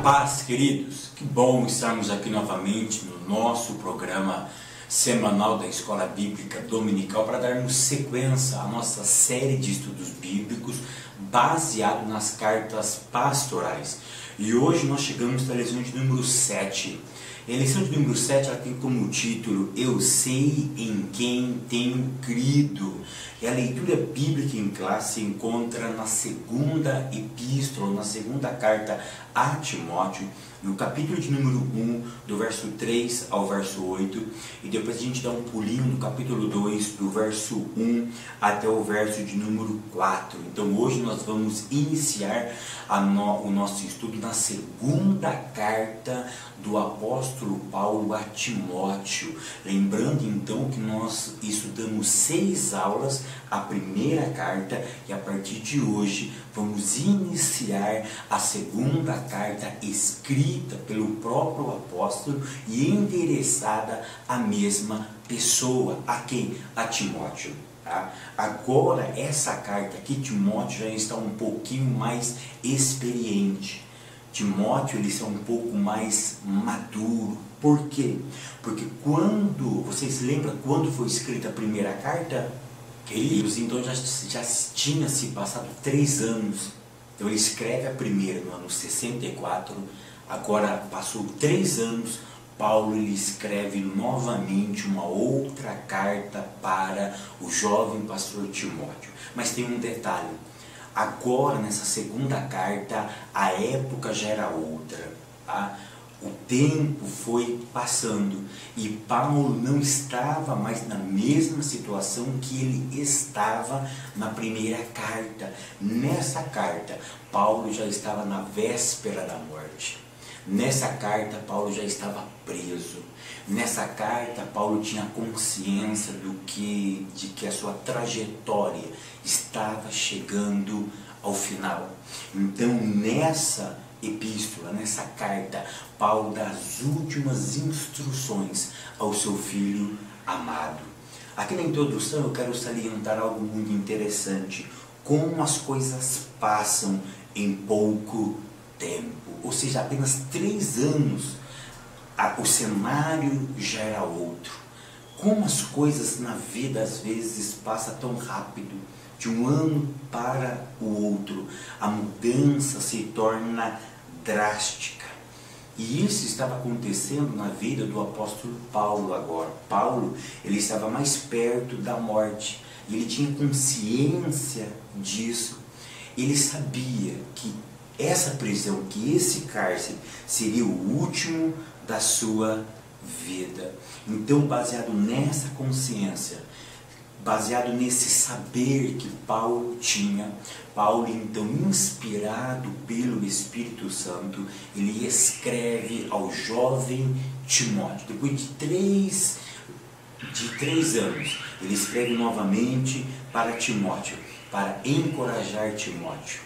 paz, queridos. Que bom estarmos aqui novamente no nosso programa semanal da Escola Bíblica Dominical para darmos sequência à nossa série de estudos bíblicos baseado nas cartas pastorais. E hoje nós chegamos à lição de número 7. A lição de número 7 ela tem como título Eu sei em quem tenho crido. E a leitura bíblica em classe se encontra na segunda epístola, na segunda carta a Timóteo, no capítulo de número 1, do verso 3 ao verso 8, e depois a gente dá um pulinho no capítulo 2, do verso 1 até o verso de número 4. Então hoje nós vamos iniciar o nosso estudo na segunda carta do apóstolo Paulo a Timóteo. Lembrando então que nós estudamos 6 aulas a primeira carta e a partir de hoje vamos iniciar a segunda carta escrita pelo próprio apóstolo e endereçada à mesma pessoa. A quem? A Timóteo. Tá? Agora essa carta aqui, Timóteo já está um pouquinho mais experiente. Timóteo ele está um pouco mais maduro. Por quê? Porque vocês lembram quando foi escrita a primeira carta? Queridos, então já tinha se passado 3 anos. Então ele escreve a primeira no ano 64, agora passou 3 anos, Paulo ele escreve novamente uma outra carta para o jovem pastor Timóteo. Mas tem um detalhe, agora nessa segunda carta a época já era outra, tá? O tempo foi passando e Paulo não estava mais na mesma situação que ele estava na primeira carta. Nessa carta, Paulo já estava na véspera da morte. Nessa carta, Paulo já estava preso. Nessa carta, Paulo tinha consciência de que a sua trajetória estava chegando ao final. Então, nessa epístola, nessa carta, Paulo dá as últimas instruções ao seu filho amado. Aqui na introdução eu quero salientar algo muito interessante, como as coisas passam em pouco tempo, ou seja, apenas 3 anos, o cenário já era outro. Como as coisas na vida às vezes passam tão rápido, de um ano para o outro, a mudança se torna drástica. E isso estava acontecendo na vida do apóstolo Paulo agora. Paulo, ele estava mais perto da morte. E ele tinha consciência disso. Ele sabia que essa prisão, que esse cárcere seria o último da sua vida. Então, baseado nessa consciência, baseado nesse saber que Paulo tinha, Paulo então, inspirado pelo Espírito Santo, ele escreve ao jovem Timóteo. Depois de 3 anos, ele escreve novamente para Timóteo, para encorajar Timóteo,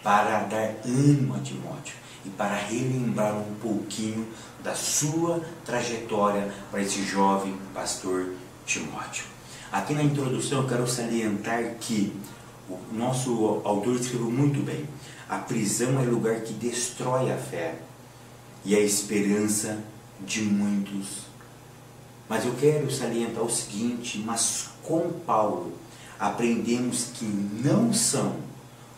para dar ânimo a Timóteo e para relembrar um pouquinho da sua trajetória para esse jovem pastor Timóteo. Aqui na introdução eu quero salientar que o nosso autor escreveu muito bem. A prisão é lugar que destrói a fé e a esperança de muitos. Mas eu quero salientar o seguinte, mas com Paulo aprendemos que não são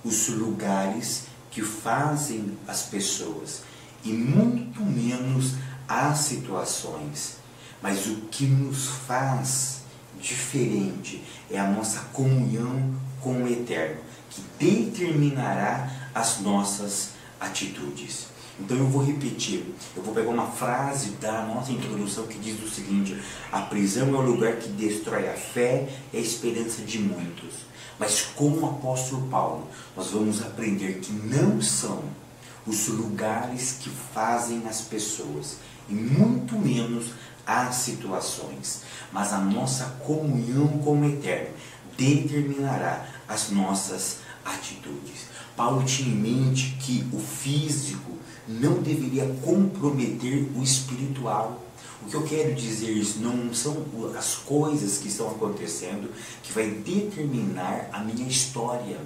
os lugares que fazem as pessoas e muito menos as situações, mas o que nos faz diferente é a nossa comunhão com o Eterno, que determinará as nossas atitudes. Então eu vou repetir, eu vou pegar uma frase da nossa introdução que diz o seguinte: a prisão é o lugar que destrói a fé e a esperança de muitos. Mas como o apóstolo Paulo, nós vamos aprender que não são os lugares que fazem as pessoas, e muito menos as situações, mas a nossa comunhão com o Eterno determinará as nossas atitudes. Paulo tinha em mente que o físico não deveria comprometer o espiritual. O que eu quero dizer isso não são as coisas que estão acontecendo que vai determinar a minha história,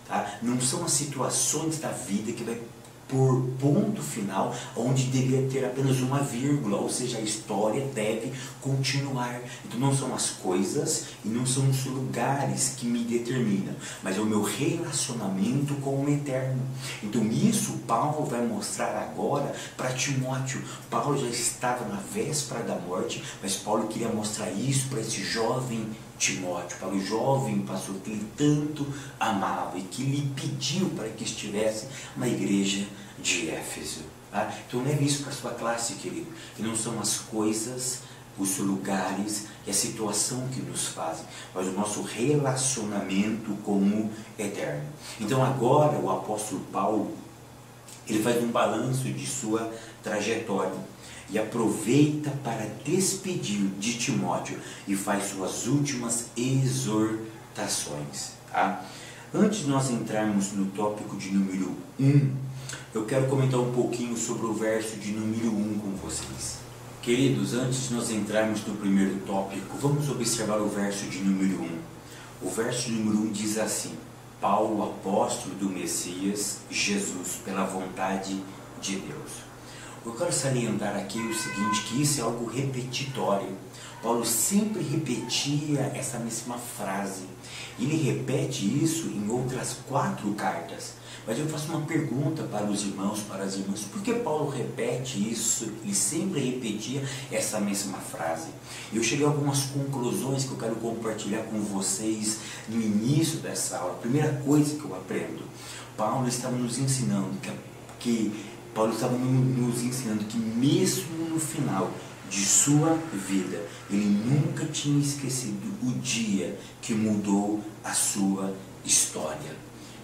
tá? Não são as situações da vida que vai por ponto final, onde deveria ter apenas uma vírgula, ou seja, a história deve continuar. Então não são as coisas e não são os lugares que me determinam, mas é o meu relacionamento com o Eterno. Então isso Paulo vai mostrar agora para Timóteo. Paulo já estava na véspera da morte, mas Paulo queria mostrar isso para esse jovem Timóteo, para o jovem pastor que ele tanto amava e que lhe pediu para que estivesse na igreja de Éfeso. Tá? Então leve isso para a sua classe, querido, que não são as coisas, os lugares e a situação que nos fazem, mas o nosso relacionamento com o Eterno. Então agora o apóstolo Paulo, ele faz um balanço de sua trajetória e aproveita para despedir de Timóteo e faz suas últimas exortações. Tá? Antes de nós entrarmos no tópico de número 1, eu quero comentar um pouquinho sobre o verso de número 1 com vocês. Queridos, antes de nós entrarmos no primeiro tópico, vamos observar o verso de número 1. O verso de número 1 diz assim: Paulo, apóstolo do Messias, Jesus, pela vontade de Deus. Eu quero salientar aqui o seguinte, que isso é algo repetitório. Paulo sempre repetia essa mesma frase. Ele repete isso em outras 4 cartas. Mas eu faço uma pergunta para os irmãos, para as irmãs. Por que Paulo repete isso e sempre repetia essa mesma frase? Eu cheguei a algumas conclusões que eu quero compartilhar com vocês no início dessa aula. A primeira coisa que eu aprendo, Paulo estava nos ensinando que mesmo no final de sua vida, ele nunca tinha esquecido o dia que mudou a sua história.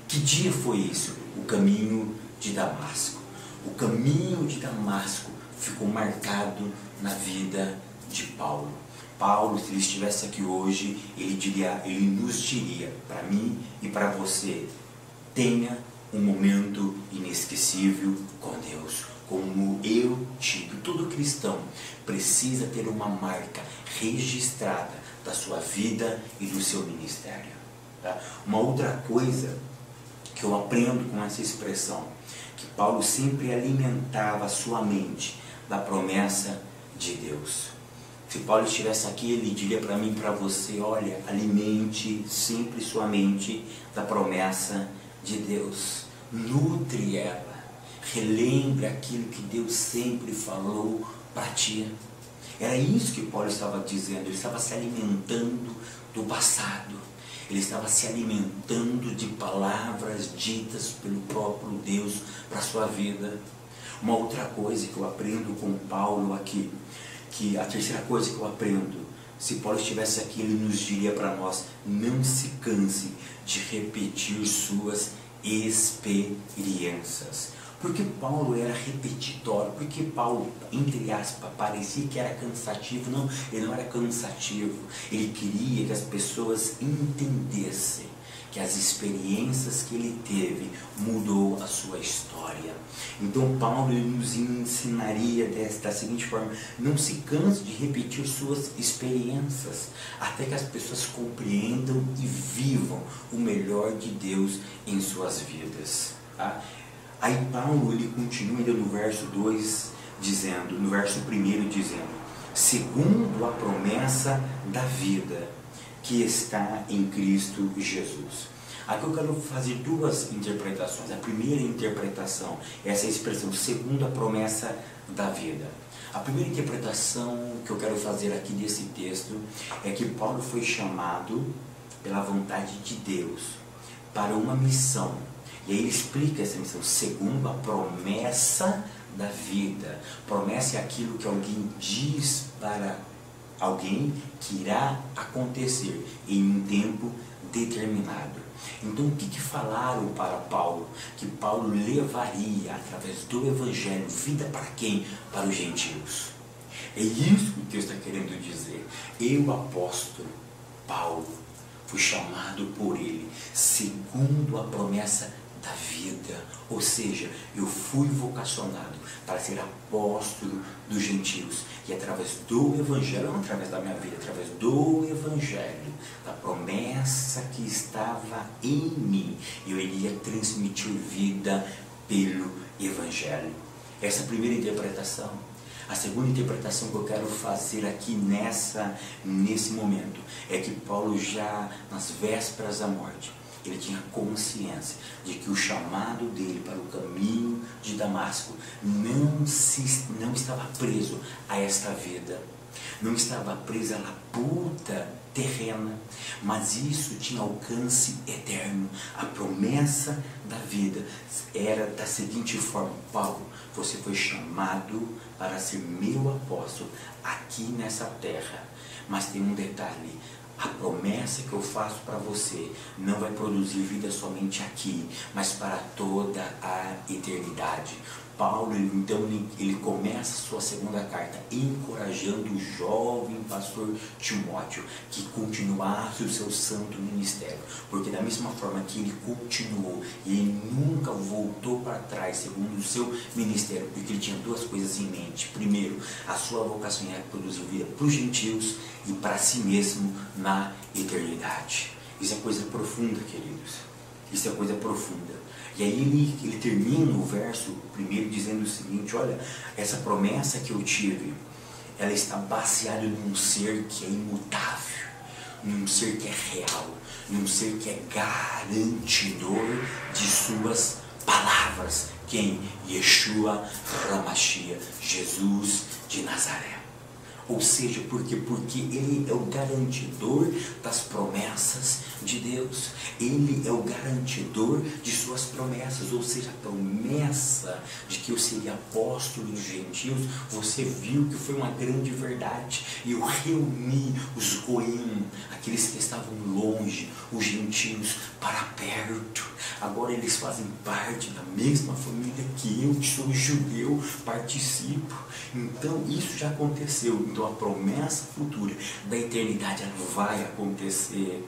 Que dia foi isso? O caminho de Damasco. O caminho de Damasco ficou marcado na vida de Paulo. Paulo, se ele estivesse aqui hoje, ele nos diria, para mim e para você, tenha um momento inesquecível com Deus, como eu tive. Todo cristão precisa ter uma marca registrada da sua vida e do seu ministério. Tá? Uma outra coisa que eu aprendo com essa expressão, que Paulo sempre alimentava a sua mente da promessa de Deus. Se Paulo estivesse aqui, ele diria para mim e para você, olha, alimente sempre sua mente da promessa de Deus. Nutre ela. Relembre aquilo que Deus sempre falou para ti. Era isso que Paulo estava dizendo. Ele estava se alimentando do passado. Ele estava se alimentando de palavras ditas pelo próprio Deus para a sua vida. Uma outra coisa que eu aprendo com Paulo aqui, que a terceira coisa que eu aprendo, se Paulo estivesse aqui, ele nos diria para nós, não se canse de repetir suas experiências. Porque Paulo era repetitório, porque Paulo, entre aspas, parecia que era cansativo. Não, ele não era cansativo. Ele queria que as pessoas entendessem que as experiências que ele teve mudou a sua história. Então Paulo nos ensinaria da seguinte forma, não se canse de repetir suas experiências, até que as pessoas compreendam e vivam o melhor de Deus em suas vidas. Tá? Aí Paulo, ele continua ainda no verso 2, dizendo, no verso 1 dizendo, segundo a promessa da vida que está em Cristo Jesus. Aqui eu quero fazer 2 interpretações. A primeira interpretação, essa expressão, segundo a promessa da vida. A primeira interpretação que eu quero fazer aqui desse texto é que Paulo foi chamado pela vontade de Deus para uma missão. E aí ele explica essa missão, segundo a promessa da vida. Promessa é aquilo que alguém diz para alguém que irá acontecer em um tempo determinado. Então o que falaram para Paulo? Que Paulo levaria, através do Evangelho, vida para quem? Para os gentios. É isso que o texto está querendo dizer. Eu, apóstolo Paulo, fui chamado por ele, segundo a promessa da vida, ou seja, eu fui vocacionado para ser apóstolo dos gentios, e através do Evangelho, não através da minha vida, através do Evangelho, da promessa que estava em mim, eu iria transmitir vida pelo Evangelho. Essa é a primeira interpretação. A segunda interpretação que eu quero fazer aqui nesse momento é que Paulo, já nas vésperas da morte, ele tinha consciência de que o chamado dele para o caminho de Damasco não estava preso a esta vida, não estava preso à labuta terrena, mas isso tinha alcance eterno. A promessa da vida era da seguinte forma: Paulo, você foi chamado para ser meu apóstolo aqui nessa terra, mas tem um detalhe: a promessa que eu faço para você não vai produzir vida somente aqui, mas para toda a eternidade. Paulo, então, ele começa a sua segunda carta encorajando o jovem pastor Timóteo que continuasse o seu santo ministério, porque da mesma forma que ele continuou e ele nunca voltou para trás segundo o seu ministério, porque ele tinha duas coisas em mente: primeiro, a sua vocação era produzir vida para os gentios e para si mesmo na eternidade. Isso é coisa profunda, queridos, isso é coisa profunda. E aí ele termina o verso primeiro dizendo o seguinte: olha, essa promessa que eu tive, ela está baseada num ser que é imutável, num ser que é real, num ser que é garantidor de suas palavras. Quem? Yeshua HaMashiach, Jesus de Nazaré. Ou seja, por quê? Porque ele é o garantidor das promessas de Deus. Ele é o garantidor de suas promessas. Ou seja, a promessa de que eu seria apóstolo dos gentios, você viu que foi uma grande verdade. E eu reuni os goim, aqueles que estavam longe, os gentios, para perto. Agora eles fazem parte da mesma família que eu, que sou judeu, participo. Então isso já aconteceu. Então a promessa futura da eternidade, ela vai acontecer,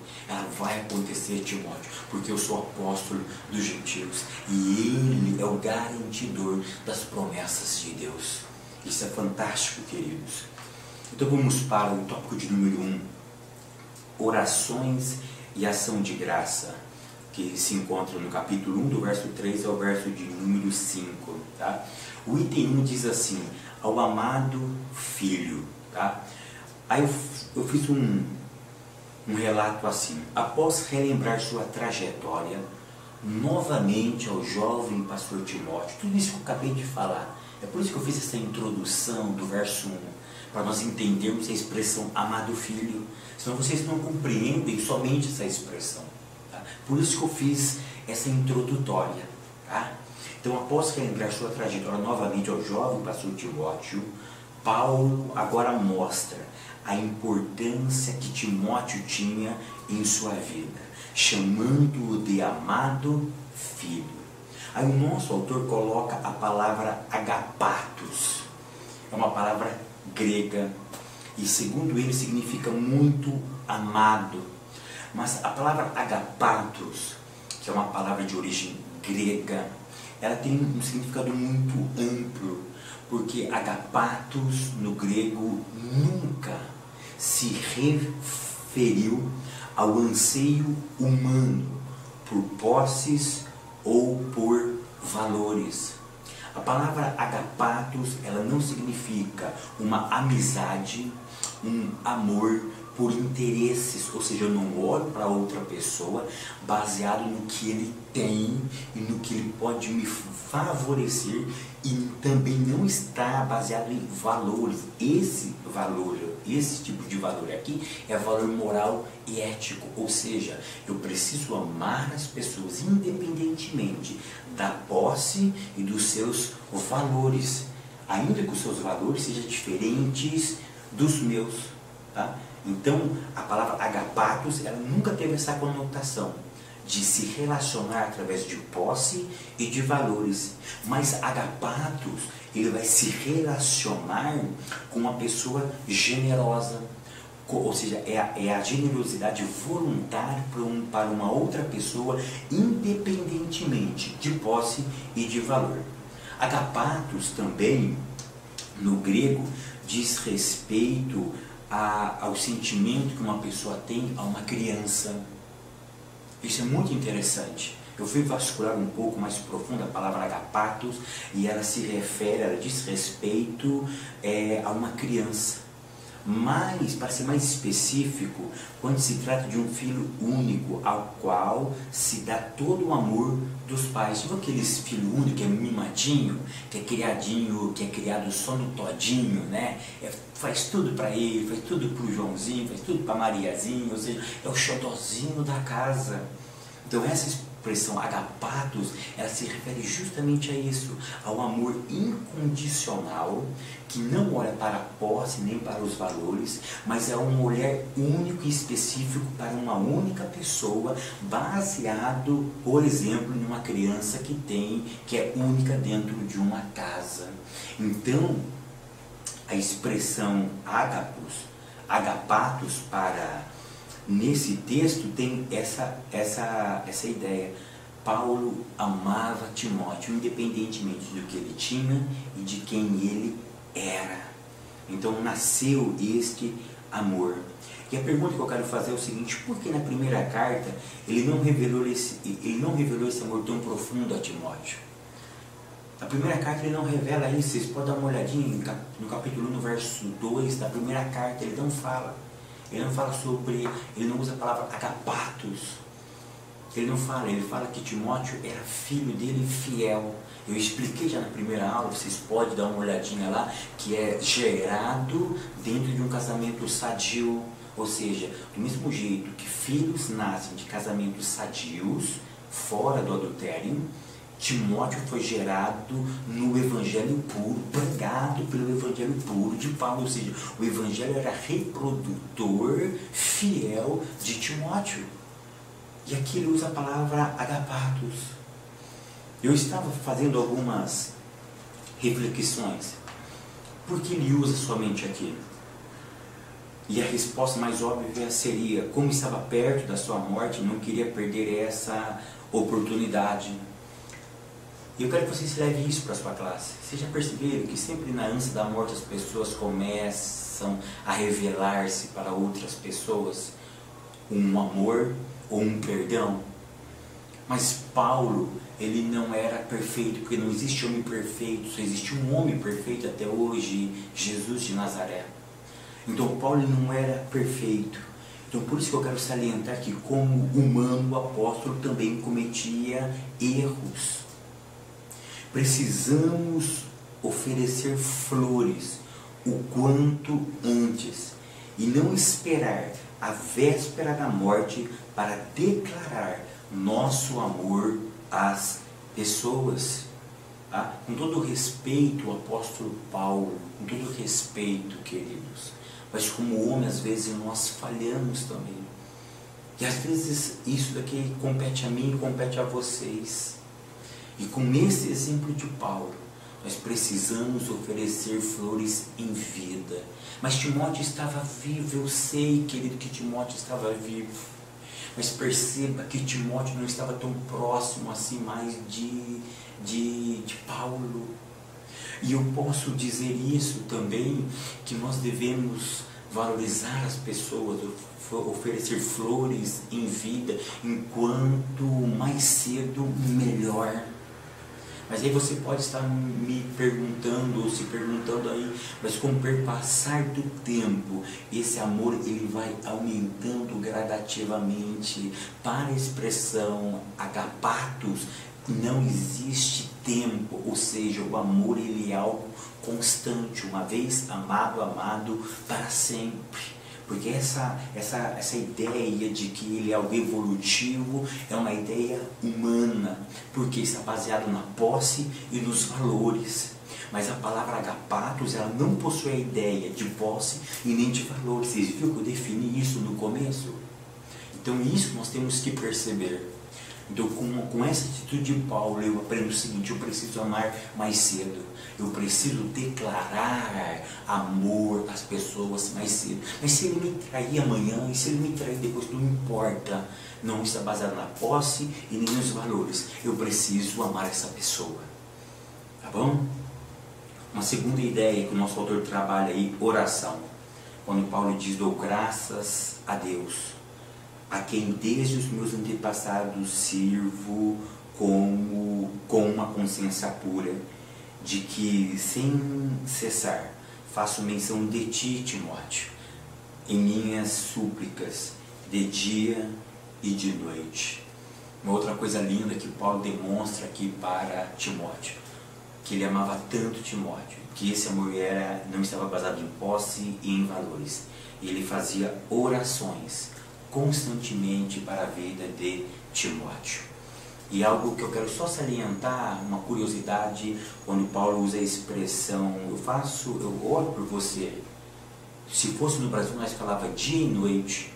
Timóteo, porque eu sou apóstolo dos gentios e ele é o garantidor das promessas de Deus. Isso é fantástico, queridos. Então vamos para o tópico de número 1, orações e ação de graça, que se encontra no capítulo 1, do verso 3 ao verso de número 5. Tá? O item 1 diz assim: ao amado filho. Tá? Aí eu fiz um relato assim: após relembrar sua trajetória, novamente ao jovem pastor Timóteo, tudo isso que eu acabei de falar, é por isso que eu fiz essa introdução do verso 1, para nós entendermos a expressão amado filho, senão vocês não compreendem somente essa expressão. Tá? Por isso que eu fiz essa introdutória. Tá? Então, após relembrar sua trajetória novamente ao jovem pastor Timóteo, Paulo agora mostra a importância que Timóteo tinha em sua vida, chamando-o de amado filho. Aí o nosso autor coloca a palavra agapatos, é uma palavra grega, e segundo ele significa muito amado. Mas a palavra agapatos, que é uma palavra de origem grega, ela tem um significado muito amplo, porque agapatos no grego nunca se referiu ao anseio humano por posses ou por valores. A palavra agapatos, ela não significa uma amizade, um amor por interesses, ou seja, eu não olho para outra pessoa baseado no que ele tem e no que ele pode me favorecer, e também não está baseado em valores. Esse tipo de valor aqui é valor moral e ético, ou seja, eu preciso amar as pessoas independentemente da posse e dos seus valores, ainda que os seus valores sejam diferentes dos meus, tá? Então, a palavra agapatos, ela nunca teve essa conotação de se relacionar através de posse e de valores. Mas agapatos, ele vai se relacionar com uma pessoa generosa, ou seja, é a generosidade voluntária para uma outra pessoa, independentemente de posse e de valor. Agapatos também, no grego, diz respeito ao sentimento que uma pessoa tem a uma criança. Isso é muito interessante. Eu fui vasculhar um pouco mais profundo a palavra agapatos, e ela se refere, ela diz respeito a uma criança. Mas, para ser mais específico, quando se trata de um filho único, ao qual se dá todo o amor dos pais. Tipo aqueles filho único que é mimadinho, que é criadinho, que é criado só no todinho, né? Faz tudo para ele, faz tudo para o Joãozinho, faz tudo para Mariazinha, ou seja, é o xodozinho da casa. Então essa expressão agapatos, ela se refere justamente a isso, ao amor incondicional, que não olha para a posse nem para os valores, mas é um olhar único e específico para uma única pessoa, baseado, por exemplo, em uma criança que é única dentro de uma casa. Então, a expressão agapatos nesse texto tem essa ideia. Paulo amava Timóteo, independentemente do que ele tinha e de quem ele era. Então nasceu este amor. E a pergunta que eu quero fazer é o seguinte: por que na primeira carta ele não revelou esse amor tão profundo a Timóteo? Na primeira carta ele não revela isso. Vocês podem dar uma olhadinha no capítulo 1, no verso 2 da primeira carta. Ele não fala. Ele não fala sobre, ele não usa a palavra agapatos. Ele não fala, ele fala que Timóteo era filho dele fiel. Eu expliquei já na primeira aula, vocês podem dar uma olhadinha lá, que é gerado dentro de um casamento sadio. Ou seja, do mesmo jeito que filhos nascem de casamentos sadios, fora do adultério, Timóteo foi gerado no evangelho puro, pregado pelo evangelho puro de Paulo. Ou seja, o evangelho era reprodutor fiel de Timóteo. E aqui ele usa a palavra agapatos. Eu estava fazendo algumas reflexões. Por que ele usa somente aqui? E a resposta mais óbvia seria: como estava perto da sua morte, não queria perder essa oportunidade. E eu quero que vocês levem isso para a sua classe. Vocês já perceberam que sempre na ânsia da morte as pessoas começam a revelar-se para outras pessoas um amor ou um perdão? Mas Paulo, ele não era perfeito, porque não existe homem perfeito, só existe um homem perfeito até hoje, Jesus de Nazaré. Então Paulo não era perfeito. Então por isso que eu quero salientar que, como humano, o apóstolo também cometia erros. Precisamos oferecer flores o quanto antes e não esperar a véspera da morte para declarar nosso amor às pessoas. Tá? Com todo respeito, o apóstolo Paulo, com todo respeito, queridos, mas como homem, às vezes nós falhamos também. E às vezes isso daqui compete a mim e compete a vocês. E com esse exemplo de Paulo, nós precisamos oferecer flores em vida. Mas Timóteo estava vivo, eu sei, querido, que Timóteo estava vivo. Mas perceba que Timóteo não estava tão próximo assim mais de Paulo. E eu posso dizer isso também, que nós devemos valorizar as pessoas, oferecer flores em vida, enquanto mais cedo, melhor. Mas aí você pode estar me perguntando, ou se perguntando aí, mas com o passar do tempo, esse amor ele vai aumentando gradativamente. Para a expressão agapatos, não existe tempo, ou seja, o amor ele é algo constante, uma vez amado, amado para sempre. Porque essa ideia de que ele é algo evolutivo é uma ideia humana, porque está baseado na posse e nos valores. Mas a palavra agapatos, ela não possui a ideia de posse e nem de valores. Vocês viram que eu defini isso no começo? Então isso nós temos que perceber. Então com essa atitude de Paulo, eu aprendo o seguinte: eu preciso amar mais cedo. Eu preciso declarar amor às pessoas mais cedo. Mas se ele me trair amanhã, e se ele me trair depois, não importa. Não está baseado na posse e nem nos valores. Eu preciso amar essa pessoa. Tá bom? Uma segunda ideia que o nosso autor trabalha aí, oração. Quando Paulo diz: dou graças a Deus. a quem desde os meus antepassados sirvo com uma consciência pura, de que sem cessar faço menção de ti, Timóteo, em minhas súplicas de dia e de noite. Uma outra coisa linda que Paulo demonstra aqui para Timóteo, que ele amava tanto Timóteo, que esse amor não estava baseado em posse e em valores. Ele fazia orações constantemente para a vida de Timóteo. E algo que eu quero só salientar, uma curiosidade, quando Paulo usa a expressão eu oro por você. Se fosse no Brasil nós falava dia e noite,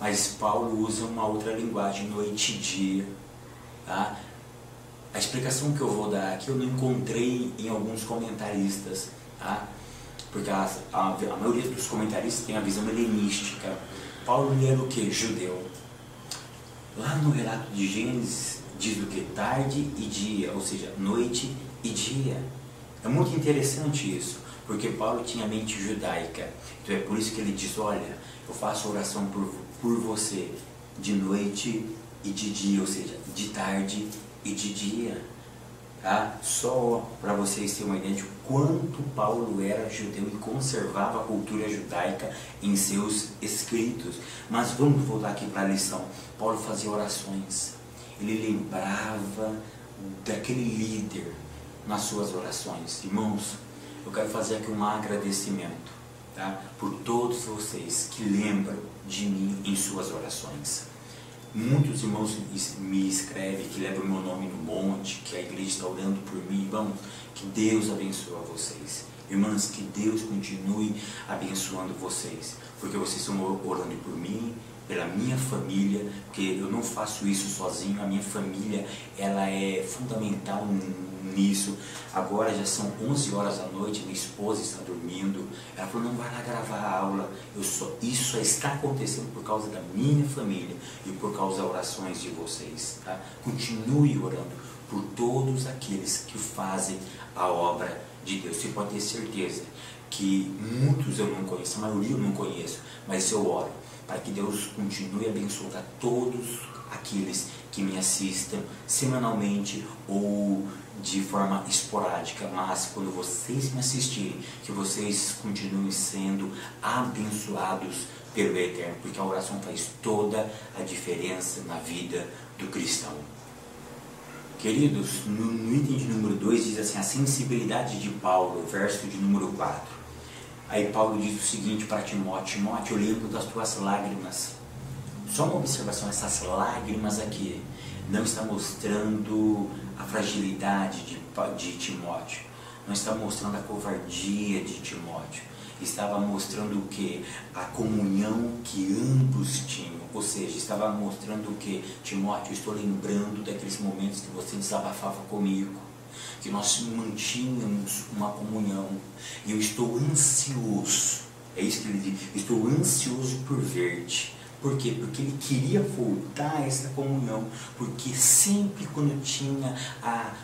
mas Paulo usa uma outra linguagem, noite e dia. Tá? A explicação que eu vou dar aqui eu não encontrei em alguns comentaristas, tá? Porque a maioria dos comentaristas tem a visão helenística. Paulo era o que? Judeu. Lá no relato de Gênesis diz o que? Tarde e dia, ou seja, noite e dia. É muito interessante isso, porque Paulo tinha a mente judaica. Então é por isso que ele diz, olha, eu faço oração por você de noite e de dia, ou seja, de tarde e de dia. Tá? Só para vocês terem uma ideia de quanto Paulo era judeu e conservava a cultura judaica em seus escritos. Mas vamos voltar aqui para a lição. Paulo fazia orações. Ele lembrava daquele líder nas suas orações. Irmãos, eu quero fazer aqui um agradecimento, tá? Por todos vocês que lembram de mim em suas orações. Muitos irmãos me escrevem que levam meu nome no monte, que a igreja está orando por mim. Irmãos, que Deus abençoe vocês. Irmãs, que Deus continue abençoando vocês, porque vocês estão orando por mim, pela minha família, porque eu não faço isso sozinho. A minha família, ela é fundamental nisso. Agora já são 11 horas da noite, minha esposa está dormindo. Ela falou, não vai lá gravar a aula. Isso só está acontecendo por causa da minha família e por causa das orações de vocês. Tá? Continue orando por todos aqueles que fazem a obra de Deus. Você pode ter certeza que muitos eu não conheço, a maioria eu não conheço, mas eu oro para que Deus continue abençoando a todos aqueles que me assistam semanalmente ou de forma esporádica, mas quando vocês me assistirem, que vocês continuem sendo abençoados pelo Eterno, porque a oração faz toda a diferença na vida do cristão. Queridos, no item de número 2 diz assim, a sensibilidade de Paulo, verso de número 4. Aí Paulo diz o seguinte para Timóteo, Timóteo, eu lembro das tuas lágrimas. Só uma observação, essas lágrimas aqui não está mostrando a fragilidade de Timóteo, não está mostrando a covardia de Timóteo, estava mostrando o que? A comunhão que ambos tinham, ou seja, estava mostrando o que? Timóteo, estou lembrando daqueles momentos que você desabafava comigo, que nós mantínhamos uma comunhão, e eu estou ansioso, é isso que ele diz, estou ansioso por ver-te. Por quê? Porque ele queria voltar a essa comunhão, porque sempre quando tinha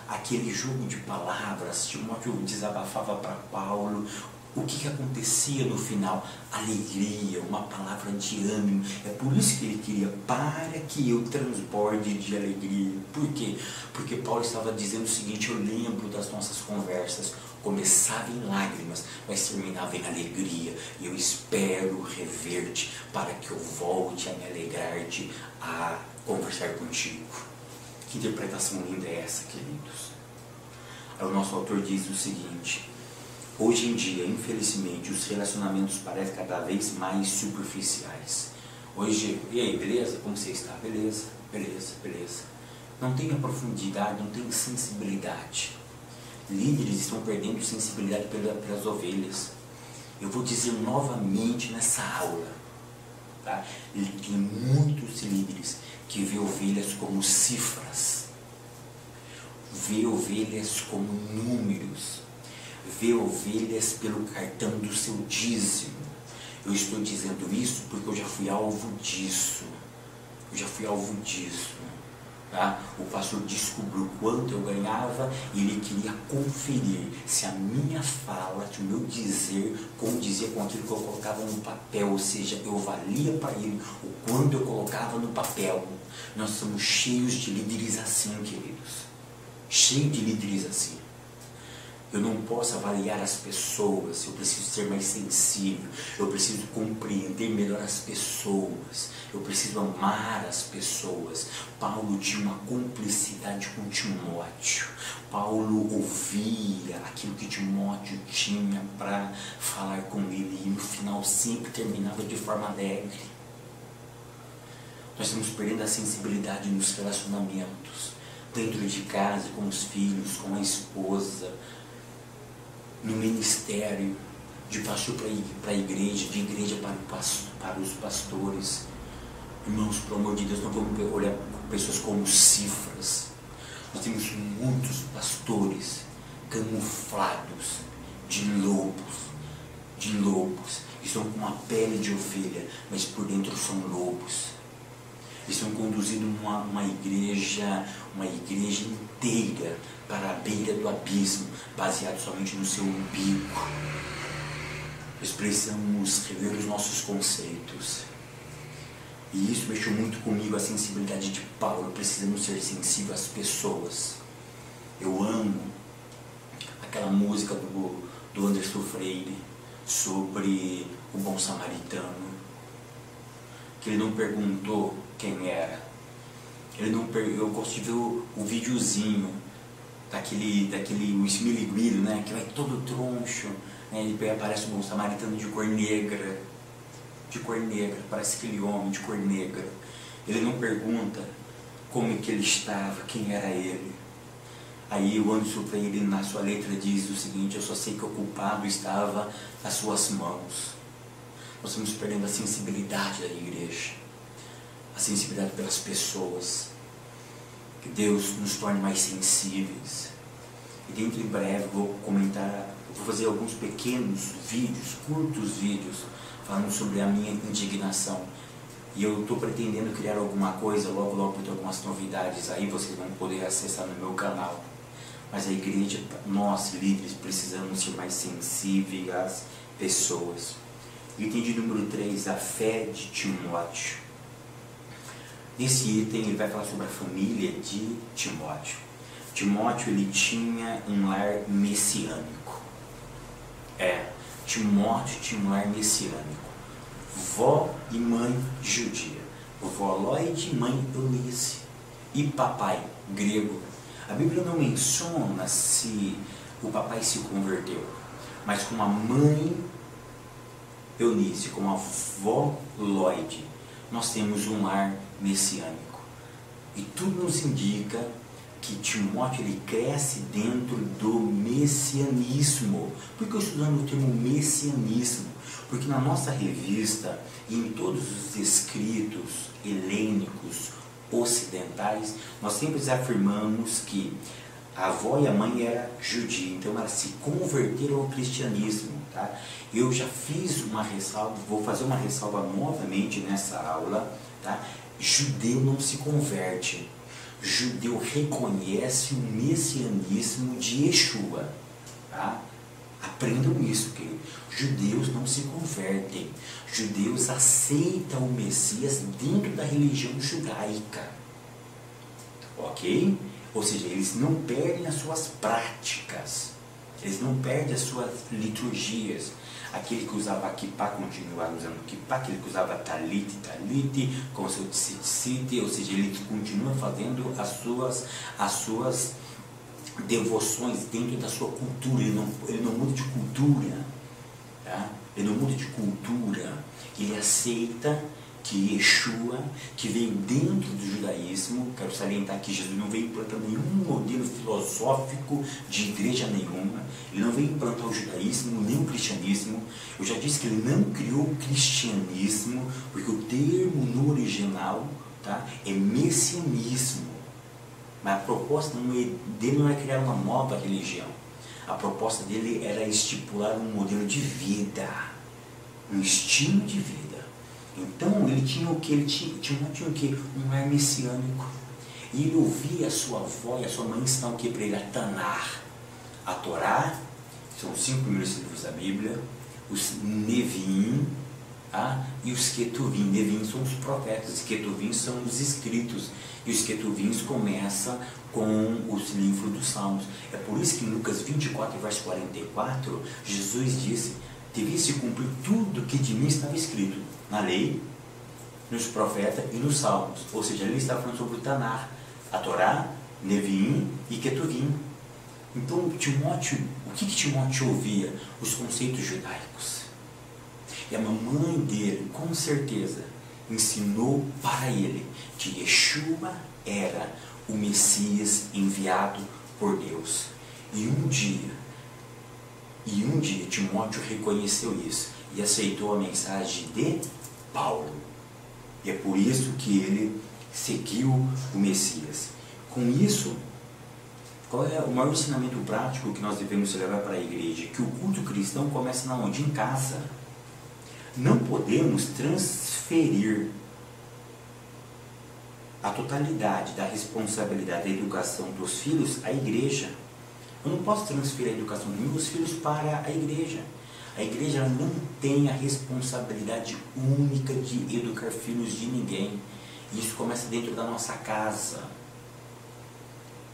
aquele jogo de palavras, Timóteo desabafava para Paulo, o que acontecia no final? Alegria, uma palavra de ânimo. É por isso que ele queria, para que eu transborde de alegria. Por quê? Porque Paulo estava dizendo o seguinte, eu lembro das nossas conversas, começava em lágrimas, mas terminava em alegria. E eu espero rever-te para que eu volte a me alegrar-te, a conversar contigo. Que interpretação linda é essa, queridos? Aí o nosso autor diz o seguinte, hoje em dia, infelizmente, os relacionamentos parecem cada vez mais superficiais. Hoje, e aí, beleza? Como você está? Beleza, beleza, beleza. Não tem a profundidade, não tem sensibilidade. Líderes estão perdendo sensibilidade pelas ovelhas. Eu vou dizer novamente nessa aula, tá? Tem muitos líderes que vê ovelhas como cifras, vê ovelhas como números, vê ovelhas pelo cartão do seu dízimo. Eu estou dizendo isso porque eu já fui alvo disso. Eu já fui alvo disso. Tá? O pastor descobriu quanto eu ganhava e ele queria conferir se a minha fala, se o meu dizer condizia com aquilo que eu colocava no papel, ou seja, eu valia para ele o quanto eu colocava no papel. Nós somos cheios de líderes assim, queridos. Cheio de líderes assim. Eu não posso avaliar as pessoas, eu preciso ser mais sensível, eu preciso compreender melhor as pessoas, eu preciso amar as pessoas. Paulo tinha uma cumplicidade com Timóteo. Paulo ouvia aquilo que Timóteo tinha para falar com ele e no final sempre terminava de forma alegre. Nós estamos perdendo a sensibilidade nos relacionamentos, dentro de casa, com os filhos, com a esposa, no ministério, de pastor para a igreja, de igreja para os pastores. Irmãos, pelo amor de Deus, não vamos olhar pessoas como cifras. Nós temos muitos pastores camuflados de lobos, que estão com uma pele de ovelha, mas por dentro são lobos. Estão conduzindo uma igreja inteira para a beira do abismo, baseado somente no seu umbigo. Nós precisamos rever os nossos conceitos. E isso mexeu muito comigo, a sensibilidade de Paulo. Precisamos ser sensíveis às pessoas. Eu amo aquela música do Anderson Freire sobre o bom samaritano, que ele não perguntou quem era. Eu gosto de ver o videozinho daquele o esmiliguido, né, que vai todo troncho, né, ele aparece um bom samaritano de cor negra, parece aquele homem de cor negra. Ele não pergunta como é que ele estava, quem era ele. Aí o Anderson Freire, na sua letra, diz o seguinte: eu só sei que o culpado estava nas suas mãos. Nós estamos perdendo a sensibilidade da igreja, a sensibilidade pelas pessoas. Que Deus nos torne mais sensíveis. E dentro em breve vou fazer alguns pequenos vídeos, curtos vídeos, falando sobre a minha indignação. E eu estou pretendendo criar alguma coisa, logo vou ter algumas novidades aí, vocês vão poder acessar no meu canal. Mas a igreja, nós líderes, precisamos ser mais sensíveis às pessoas. Item de número 3, a fé de Timóteo. Nesse item ele vai falar sobre a família de Timóteo. Timóteo, ele tinha um lar messiânico. Timóteo tinha um lar messiânico. Vó e mãe judia. Vó Lloyd, mãe Eunice. E papai grego. A Bíblia não menciona se o papai se converteu, mas como a mãe Eunice, como a vó Lloyd, nós temos um lar messiânico. E tudo nos indica que Timóteo, ele cresce dentro do messianismo. Por que eu estou usando o termo messianismo? Porque na nossa revista e em todos os escritos helênicos ocidentais, nós sempre afirmamos que a avó e a mãe eram judia, então elas se converteram ao cristianismo. Tá? Eu já fiz uma ressalva, vou fazer uma ressalva novamente nessa aula. Tá? Judeu não se converte. Judeu reconhece o messianismo de Yeshua. Tá? Aprendam isso, querido. Judeus não se convertem. Judeus aceitam o Messias dentro da religião judaica. Ok? Ou seja, eles não perdem as suas práticas. Eles não perdem as suas liturgias. Aquele que usava kippah continua usando kippah, aquele que usava talit, com seu tzitzit, ou seja, ele continua fazendo as suas devoções dentro da sua cultura. Ele não muda de cultura. Tá? Ele não muda de cultura. Ele aceita que Yeshua, que veio dentro do judaísmo, quero salientar que Jesus não veio implantando nenhum modelo filosófico de igreja nenhuma, ele não veio implantar o judaísmo, nem o cristianismo. Eu já disse que ele não criou o cristianismo, porque o termo no original, tá, é messianismo. Mas a proposta dele não é criar uma nova religião. A proposta dele era estipular um modelo de vida, um estilo de vida. Então ele tinha o que? Tinha o que? Um lar messiânico. E ele ouvia a sua avó e a sua mãe ensinando o que para ele? A Tanar, a Torá, são os 5 primeiros livros da Bíblia, os Neviim, e os Ketuvim. Neviim são os profetas, Ketuvim são os escritos, e os Ketuvim começam com os livros dos Salmos. É por isso que em Lucas 24, verso 44, Jesus disse: devia se cumprir tudo que de mim estava escrito na lei, nos profetas e nos Salmos. Ou seja, ele estava falando sobre o Tanar, a Torá, Neviim e Ketuvim. Então, Timóteo, o que Timóteo ouvia? Os conceitos judaicos. E a mamãe dele, com certeza, ensinou para ele que Yeshua era o Messias enviado por Deus. E um dia Timóteo reconheceu isso e aceitou a mensagem de Paulo. E é por isso que ele seguiu o Messias. Com isso, qual é o maior ensinamento prático que nós devemos levar para a igreja? Que o culto cristão começa na onde? Em casa. Não podemos transferir a totalidade da responsabilidade da educação dos filhos à igreja. Eu não posso transferir a educação dos meus filhos para a igreja. A igreja não tem a responsabilidade única de educar filhos de ninguém. Isso começa dentro da nossa casa.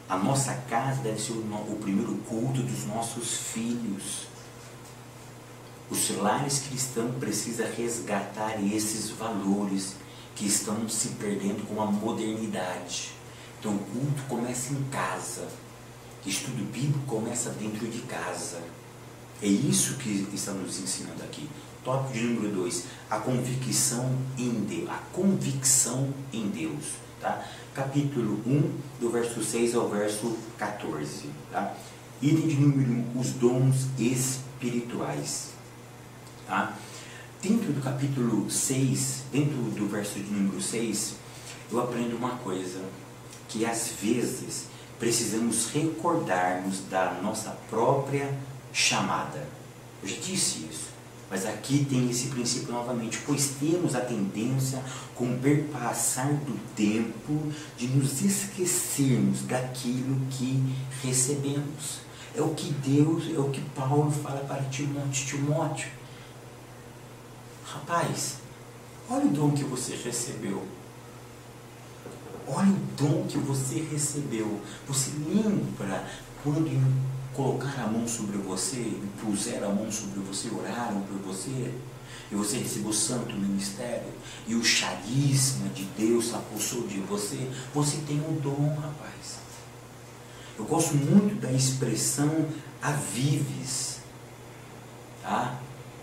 A nossa casa deve ser o primeiro culto dos nossos filhos. Os lares cristãos precisam resgatar esses valores que estão se perdendo com a modernidade. Então o culto começa em casa. Estudo bíblico começa dentro de casa. É isso que está nos ensinando aqui. Tópico de número 2, a convicção em Deus. A convicção em Deus. Tá? Capítulo 1, do verso 6 ao verso 14. Tá? Item de número 1, os dons espirituais. Tá? Dentro do capítulo 6, dentro do verso de número 6, eu aprendo uma coisa, que às vezes precisamos recordarmos da nossa própria chamada. Eu já disse isso, mas aqui tem esse princípio novamente, pois temos a tendência, com o perpassar do tempo, de nos esquecermos daquilo que recebemos. É o que Deus, é o que Paulo fala para Timóteo. Rapaz, olha o dom que você recebeu. Olha o dom que você recebeu. Você lembra quando colocaram a mão sobre você, puseram a mão sobre você, oraram por você, e você recebeu o santo ministério, e o charisma de Deus se apossou de você? Você tem um dom, rapaz. Eu gosto muito da expressão avives, tá?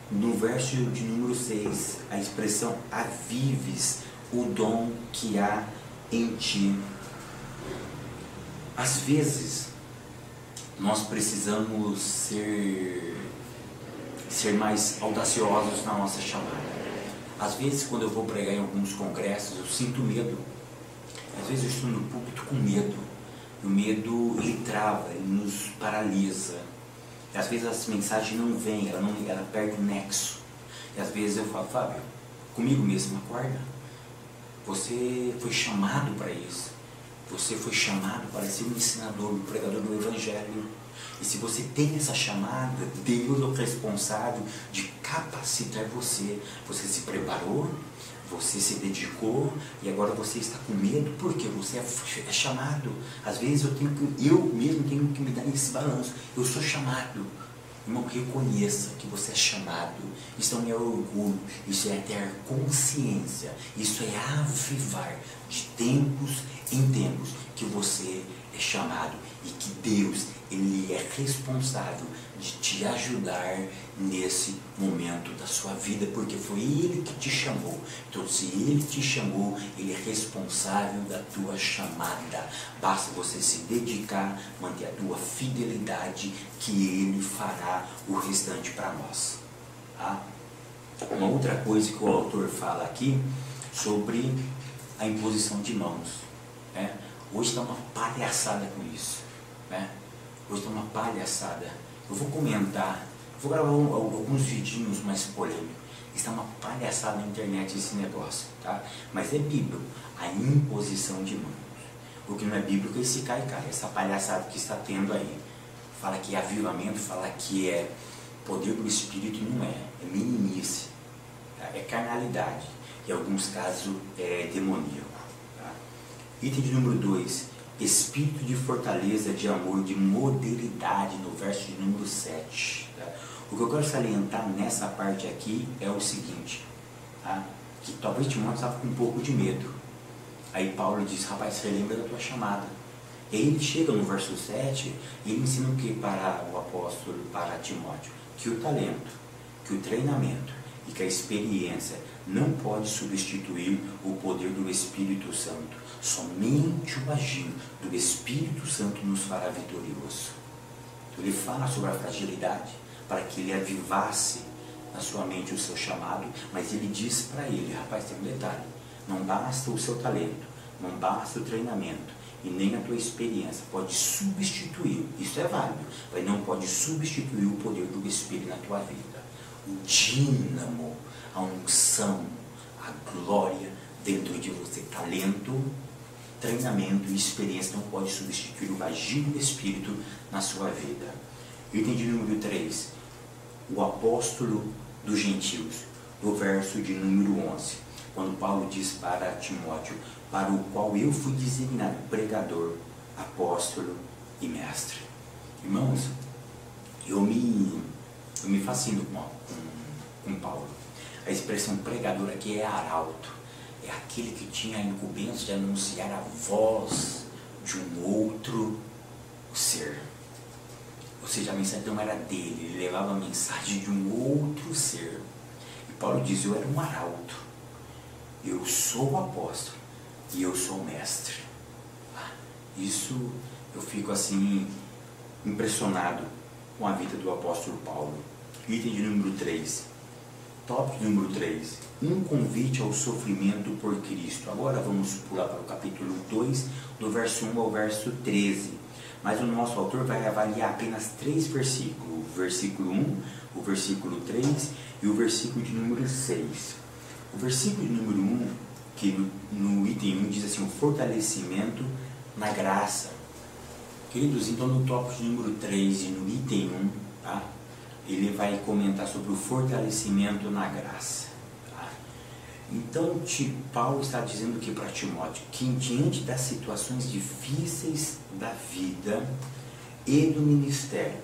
No verso de número 6, a expressão avives o dom que há em ti. Às vezes, nós precisamos ser mais audaciosos na nossa chamada. Às vezes, quando eu vou pregar em alguns congressos, eu sinto medo. Às vezes eu estou no púlpito com medo. O medo, ele trava, ele nos paralisa. E às vezes as mensagens não vêm, ela perde o nexo. E às vezes eu falo: Fábio, comigo mesmo, acorda. Você foi chamado para isso. Você foi chamado para ser um ensinador, um pregador do Evangelho. E se você tem essa chamada, Deus é o responsável de capacitar você. Você se preparou, você se dedicou e agora você está com medo porque você é chamado. Às vezes eu mesmo tenho que me dar esse balanço. Eu sou chamado. Irmão, reconheça que você é chamado. Isso não é orgulho, isso é ter consciência, isso é avivar de tempos em tempos que você é chamado e que Deus, Ele é responsável de te ajudar nesse momento da sua vida, porque foi Ele que te chamou. Então, se Ele te chamou, Ele é responsável da tua chamada. Basta você se dedicar, manter a tua fidelidade, que Ele fará o restante para nós. Tá? Uma outra coisa que o autor fala aqui sobre a imposição de mãos. Né? Hoje está uma palhaçada com isso. Né? Hoje está uma palhaçada. Eu vou comentar, vou gravar alguns vidinhos mais polêmicos. Está uma palhaçada na internet esse negócio, tá? Mas é bíblico, a imposição de mãos. O que não é bíblico, ele se cai, cara. Essa palhaçada que está tendo aí. Fala que é avivamento, fala que é poder do Espírito, não é. É meninice. Tá? É carnalidade. Em alguns casos é demoníaco. Tá? Item de número 2. Espírito de fortaleza, de amor, de modernidade, no verso de número 7. Tá? O que eu quero salientar nessa parte aqui é o seguinte. Tá? Que talvez Timóteo estava com um pouco de medo. Aí Paulo diz, rapaz, você lembra da tua chamada. E aí ele chega no verso 7, e ele ensina o que para o apóstolo, para Timóteo? Que o talento, que o treinamento e que a experiência não pode substituir o poder do Espírito Santo. Somente o agir do Espírito Santo nos fará vitorioso. Então ele fala sobre a fragilidade, para que ele avivasse na sua mente o seu chamado, mas ele diz para ele, rapaz, tem um detalhe, não basta o seu talento, não basta o treinamento, e nem a tua experiência pode substituir, isso é válido, mas não pode substituir o poder do Espírito na tua vida. O dínamo, a unção, a glória dentro de você, talento, treinamento e experiência não pode substituir o agir do Espírito na sua vida. Item de número 3, o apóstolo dos gentios, do verso de número 11, quando Paulo diz para Timóteo, para o qual eu fui designado pregador, apóstolo e mestre. Irmãos, eu me fascino com Paulo. A expressão pregador aqui é arauto, é aquele que tinha a incumbência de anunciar a voz de um outro ser. Ou seja, a mensagem não era dele, ele levava a mensagem de um outro ser. E Paulo diz, eu era um arauto, eu sou o apóstolo e eu sou o mestre. Isso eu fico assim impressionado com a vida do apóstolo Paulo. Item de número 3, tópico número 3, um convite ao sofrimento por Cristo. Agora vamos pular para o capítulo 2, do verso 1 ao verso 13. Mas o nosso autor vai avaliar apenas 3 versículos, o versículo 1, o versículo 3 e o versículo de número 6. O versículo de número 1, que no item 1 diz assim, o fortalecimento na graça. Queridos, então no tópico de número 3 e no item 1, tá? Ele vai comentar sobre o fortalecimento na graça. Tá? Então Paulo está dizendo que para Timóteo, que diante das situações difíceis da vida e do ministério,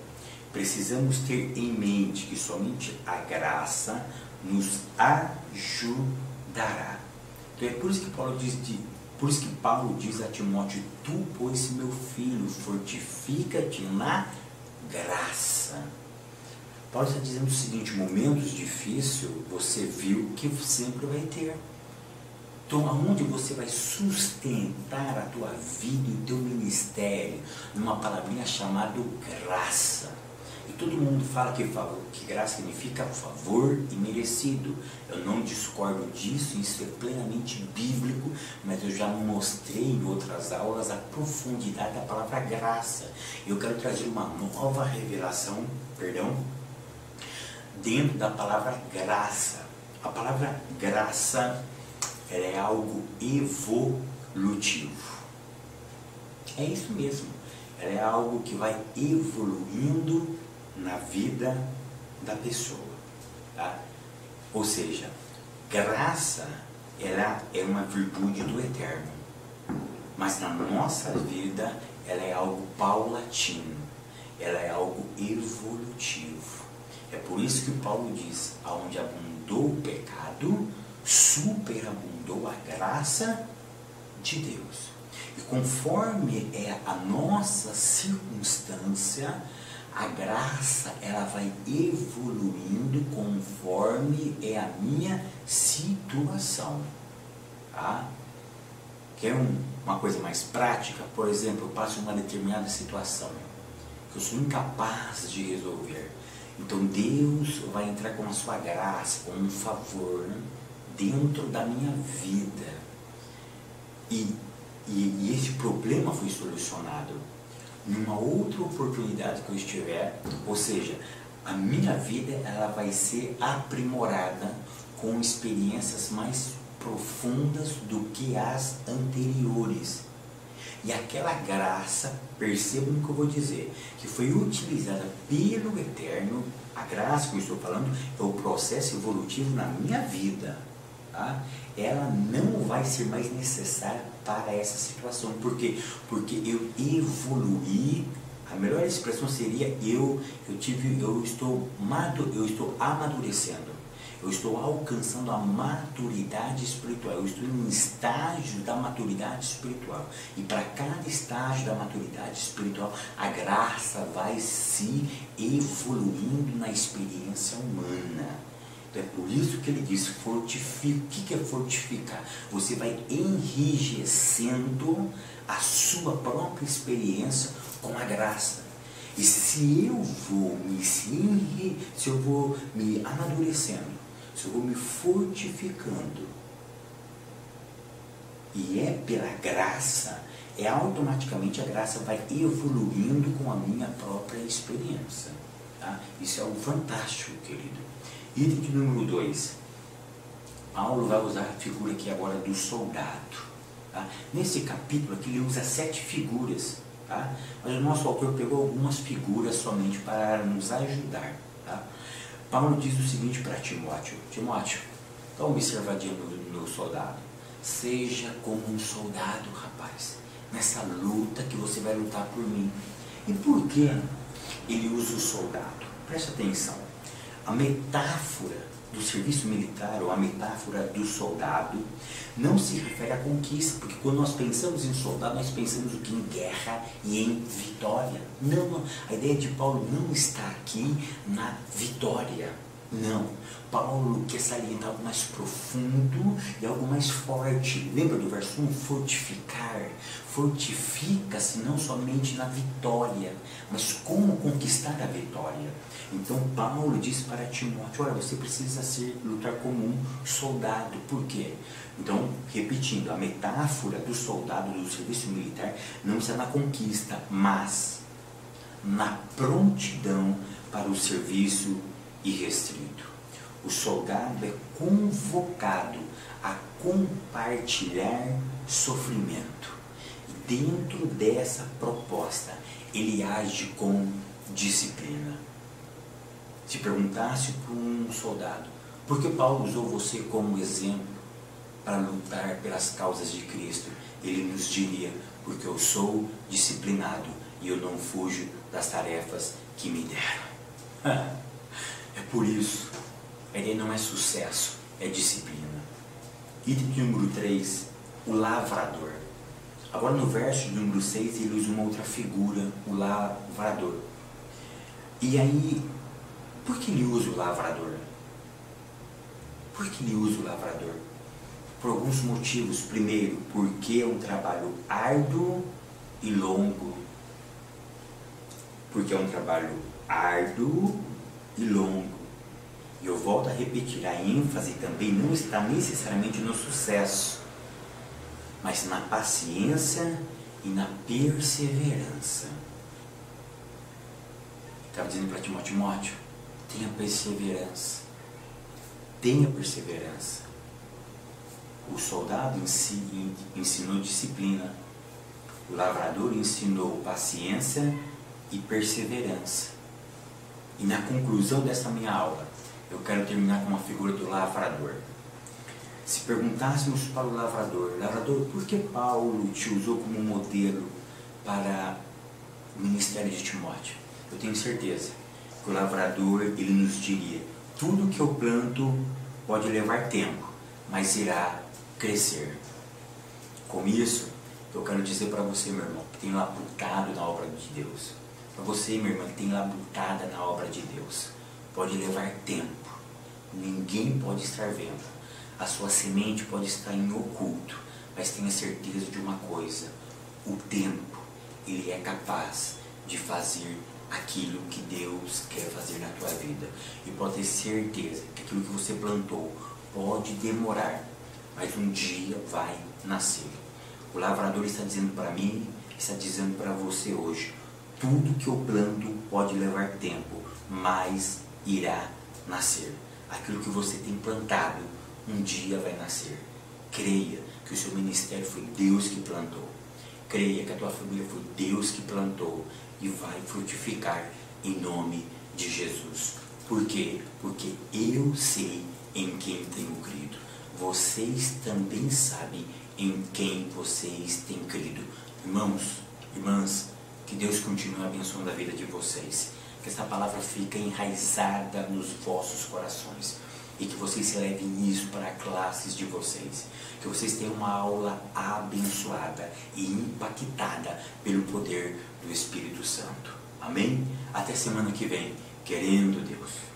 precisamos ter em mente que somente a graça nos ajudará. Então é por isso que Paulo diz a Timóteo, tu, pois, meu filho, fortifica-te na graça. Paulo está dizendo o seguinte, momentos difíceis você viu que sempre vai ter. Então, aonde você vai sustentar a tua vida e o teu ministério? Numa palavrinha chamada graça. E todo mundo fala que graça significa favor imerecido. Eu não discordo disso, isso é plenamente bíblico, mas eu já mostrei em outras aulas a profundidade da palavra graça. Eu quero trazer uma nova revelação, dentro da palavra graça. A palavra graça, ela é algo evolutivo. É isso mesmo. Ela é algo que vai evoluindo na vida da pessoa. Tá? Ou seja, graça, ela é uma virtude do Eterno. Mas na nossa vida, ela é algo paulatino. Ela é algo evolutivo. É por isso que Paulo diz, aonde abundou o pecado, superabundou a graça de Deus. E conforme é a nossa circunstância, a graça ela vai evoluindo conforme é a minha situação. Tá? Quer uma coisa mais prática? Por exemplo, eu passo uma determinada situação que eu sou incapaz de resolver. Então Deus vai entrar com a sua graça, com um favor, né, dentro da minha vida. E esse problema foi solucionado. Numa outra oportunidade que eu estiver, ou seja, a minha vida ela vai ser aprimorada com experiências mais profundas do que as anteriores. E aquela graça, percebam o que eu vou dizer, que foi utilizada pelo Eterno, a graça que eu estou falando é o processo evolutivo na minha vida, tá? Ela não vai ser mais necessária para essa situação. Por quê? Porque eu evoluí. A melhor expressão seria eu estou amadurecendo. Eu estou alcançando a maturidade espiritual. Eu estou em um estágio da maturidade espiritual. E para cada estágio da maturidade espiritual, a graça vai se evoluindo na experiência humana. Então é por isso que ele diz, fortifica. O que é fortificar? Você vai enrijecendo a sua própria experiência com a graça. E se eu vou me amadurecendo, se eu vou me fortificando, e é pela graça, automaticamente a graça vai evoluindo com a minha própria experiência. Tá? Isso é o fantástico, querido. Item de número 2. Paulo vai usar a figura aqui agora do soldado. Tá? Nesse capítulo aqui ele usa 7 figuras. Tá? Mas o nosso autor pegou algumas figuras somente para nos ajudar. Tá? Paulo diz o seguinte para Timóteo: Timóteo, dá uma observadinha no soldado. Seja como um soldado, rapaz, nessa luta que você vai lutar por mim. E por que ele usa o soldado? Presta atenção. A metáfora do serviço militar, ou a metáfora do soldado, não se refere à conquista, porque quando nós pensamos em soldado, nós pensamos o que? Em guerra e em vitória. Não, a ideia de Paulo não está aqui na vitória. Não. Paulo quer salientar algo mais profundo e algo mais forte. Lembra do verso 1? Fortificar. Fortifica-se não somente na vitória, mas como conquistar a vitória. Então Paulo diz para Timóteo: olha, você precisa lutar como um soldado. Por quê? Então, repetindo, a metáfora do soldado do serviço militar não está na conquista, mas na prontidão para o serviço irrestrito. O soldado é convocado a compartilhar sofrimento. E dentro dessa proposta, ele age com disciplina. Se perguntasse para um soldado, por que Paulo usou você como exemplo para lutar pelas causas de Cristo? Ele nos diria, porque eu sou disciplinado e eu não fujo das tarefas que me deram. É por isso, a ideia não é sucesso, é disciplina. Item número 3, o lavrador. Agora no verso número 6 ele usa uma outra figura, o lavrador. E aí, por que ele usa o lavrador? Por que ele usa o lavrador? Por alguns motivos. Primeiro, porque é um trabalho árduo e longo. Porque é um trabalho árduo e longo. E eu volto a repetir, a ênfase também não está necessariamente no sucesso, mas na paciência e na perseverança. Estava dizendo para Timóteo, tenha perseverança. Tenha perseverança. O soldado ensinou disciplina. O lavrador ensinou paciência e perseverança. E na conclusão dessa minha aula, eu quero terminar com uma figura do lavrador. Se perguntássemos para o lavrador, por que Paulo te usou como modelo para o ministério de Timóteo? Eu tenho certeza que o lavrador, ele nos diria, tudo que eu planto pode levar tempo, mas irá crescer. Com isso, eu quero dizer para você, meu irmão, que tem labutado na obra de Deus. Para você, minha irmã, que tem labutada na obra de Deus, pode levar tempo. Ninguém pode estar vendo. A sua semente pode estar em oculto, mas tenha certeza de uma coisa: o tempo, ele é capaz de fazer aquilo que Deus quer fazer na tua vida. E pode ter certeza que aquilo que você plantou pode demorar, mas um dia vai nascer. O lavrador está dizendo para mim, está dizendo para você hoje: tudo que eu planto pode levar tempo, mas irá nascer. Aquilo que você tem plantado, um dia vai nascer. Creia que o seu ministério foi Deus que plantou. Creia que a tua família foi Deus que plantou e vai frutificar em nome de Jesus. Por quê? Porque eu sei em quem tenho crido. Vocês também sabem em quem vocês têm crido. Irmãos, irmãs, que Deus continue abençoando a vida de vocês. Que essa palavra fique enraizada nos vossos corações. E que vocês se levem isso para classes de vocês. Que vocês tenham uma aula abençoada e impactada pelo poder do Espírito Santo. Amém? Até semana que vem, querendo Deus.